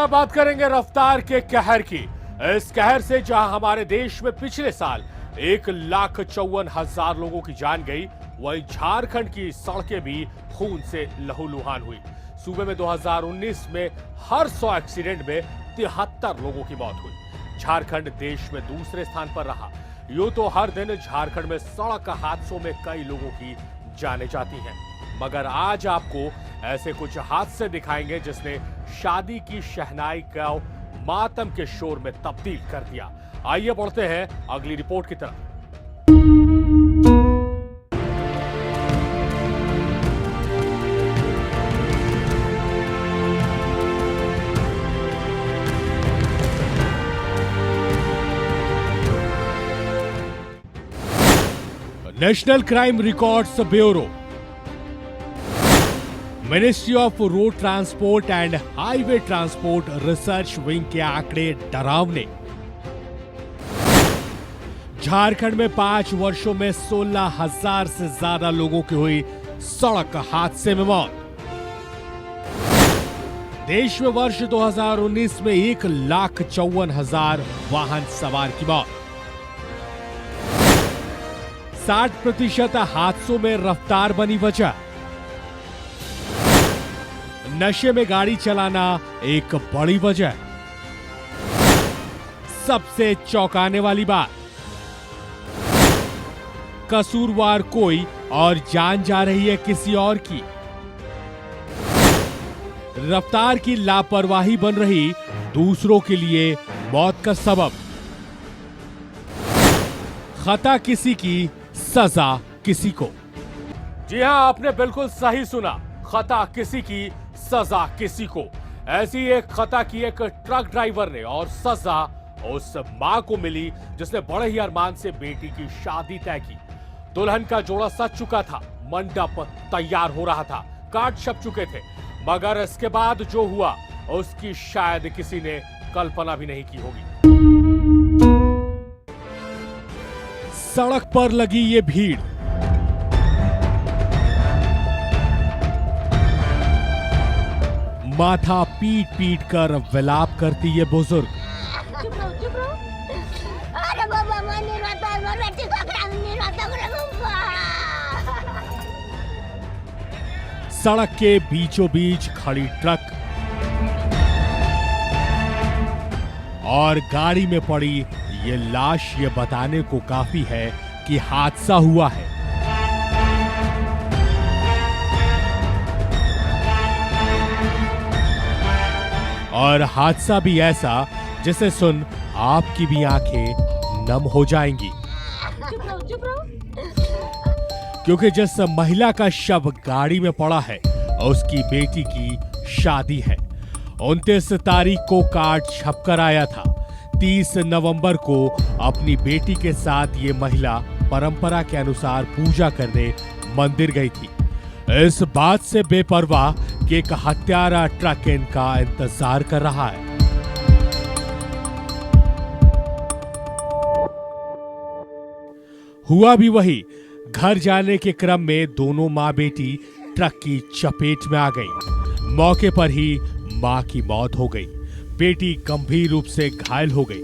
अब बात करेंगे रफ्तार के कहर की। इस कहर से जहां हमारे देश में पिछले साल 1,54,000 लोगों की जान गई, वहीं झारखंड की सड़कें भी खून से लहूलुहान हुई। सूबे में 2019 में हर 100 एक्सीडेंट में 73 लोगों की मौत हुई। झारखंड देश में दूसरे स्थान पर रहा। यूं तो हर दिन झारखंड में सड़क हादसों में कई लोगों की जानें जाती हैं, मगर आज आपको ऐसे कुछ हादसे दिखाएंगे जिसने शादी की शहनाई को मातम के शोर में तब्दील कर दिया। आइए बढ़ते हैं अगली रिपोर्ट की तरफ। National crime records bureau, ministry of road transport and highway transport research wing के आंकड़े डरावने। झारखंड में 5 वर्षों में 16,000 से ज्यादा लोगों की हुई सड़क हादसे में मौत। देश में वर्ष 2019 में 1,54,000 वाहन सवार की मौत। 60% हादसों में रफ्तार बनी वजह। नशे में गाड़ी चलाना एक बड़ी वजह। सबसे चौंकाने वाली बात, कसूरवार कोई और जान जा रही है किसी और की। रफ्तार की लापरवाही बन रही दूसरों के लिए मौत का सबब। खता किसी की, सजा किसी को। जी हां, आपने बिल्कुल सही सुना, खता किसी की, सजा किसी को। ऐसी एक खता की एक ट्रक ड्राइवर ने, और सजा उस मां को मिली जिसने बड़े ही अरमान से बेटी की शादी तय की। दुल्हन का जोड़ा सज चुका था, मंडप तैयार हो रहा था, कार्ड छप चुके थे, मगर इसके बाद जो हुआ उसकी शायद किसी ने कल्पना भी नहीं की होगी। सड़क पर लगी ये भीड़, माथा पीट पीट कर विलाप करती ये बुजुर्ग। चुप रहो। अरे बाबा, मैं नहीं रहता, मैं बेटी को काम नहीं रहता, सड़क के बीचों बीच खड़ी ट्रक और गाड़ी में पड़ी ये लाश ये बताने को काफी है कि हादसा हुआ है। और हादसा भी ऐसा जिसे सुन आपकी भी आंखें नम हो जाएंगी। चुप रहो। क्योंकि जिस महिला का शव गाड़ी में पड़ा है उसकी बेटी की शादी है। 29 तारीख को कार्ड छपकर आया था। 30 नवंबर को अपनी बेटी के साथ ये महिला परंपरा के अनुसार पूजा करने मंदिर गई थी। इस बात से बेपरवाह कि एक हत्यारा ट्रक इनका इंतजार कर रहा है। हुआ भी वही। घर जाने के क्रम में दोनों मां बेटी ट्रक की चपेट में आ गई। मौके पर ही मां की मौत हो गई। बेटी गंभीर रूप से घायल हो गई।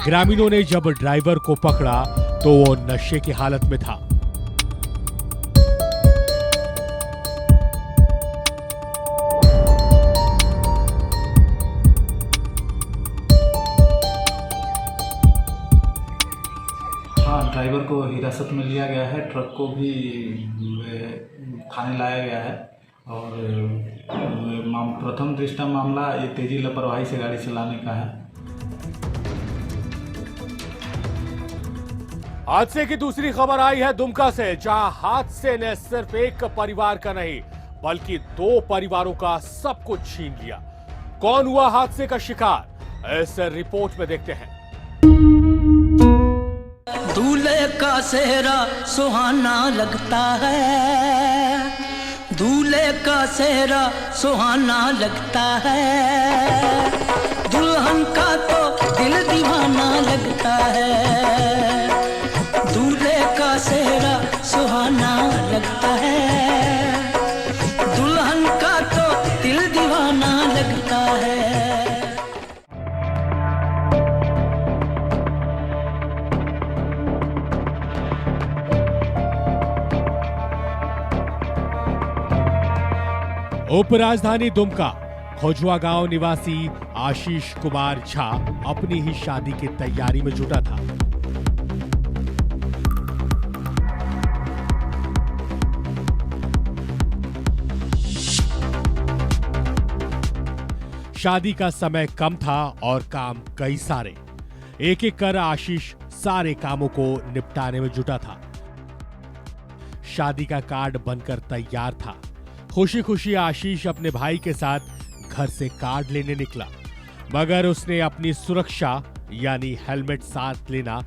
ग्रामीणों ने जब ड्राइवर को पकड़ा तो वो नशे की हालत में था। हाँ, ड्राइवर को हिरासत में लिया गया है, ट्रक को भी थाने लाया गया है। और प्रथम दृष्टया मामला ये तेजी लापरवाही से गाड़ी चलाने का है। हादसे की दूसरी खबर आई है दुमका से, जहां हादसे ने सिर्फ एक परिवार का नहीं बल्कि 2 परिवारों का सब कुछ छीन लिया। कौन हुआ हादसे का शिकार, इस रिपोर्ट में देखते हैं। दूल्हे का सेहरा सुहाना लगता है, दूल्हे का सेहरा सुहाना लगता है, दुल्हन का तो दिल दीवाना लगता है। दूल्हे का सेहरा उपराजधानी दुमका खोजुआ गांव निवासी आशीष कुमार झा अपनी ही शादी की तैयारी में जुटा था। शादी का समय कम था और काम कई सारे। एक एक कर आशीष सारे कामों को निपटाने में जुटा था। शादी का कार्ड बनकर तैयार था। खुशी खुशी आशीष अपने भाई के साथ घर से कार्ड लेने निकला, मगर उसने अपनी सुरक्षा यानी हेलमेट साथ लेना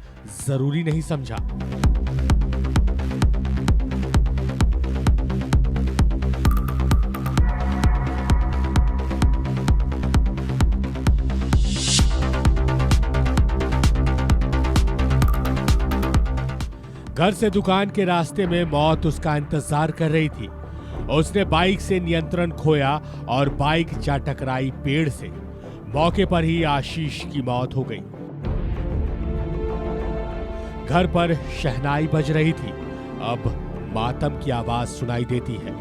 जरूरी नहीं समझा। घर से दुकान के रास्ते में मौत उसका इंतजार कर रही थी। उसने बाइक से नियंत्रण खोया और बाइक जा टकराई पेड़ से। मौके पर ही आशीष की मौत हो गई। घर पर शहनाई बज रही थी। अब मातम की आवाज सुनाई देती है।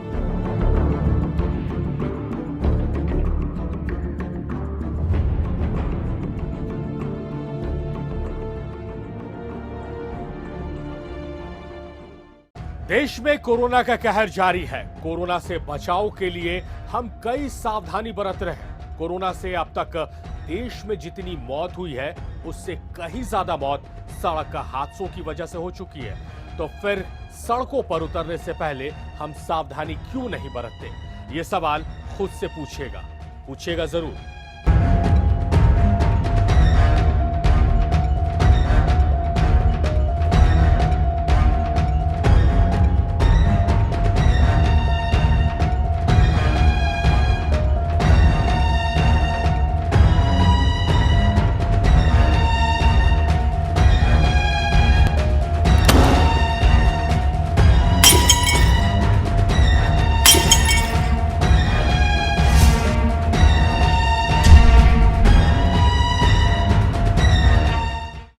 देश में कोरोना का कहर जारी है। कोरोना से बचाव के लिए हम कई सावधानी बरत रहे हैं। कोरोना से अब तक देश में जितनी मौत हुई है उससे कहीं ज्यादा मौत सड़क हादसों की वजह से हो चुकी है। तो फिर सड़कों पर उतरने से पहले हम सावधानी क्यों नहीं बरतते? ये सवाल खुद से पूछिएगा जरूर।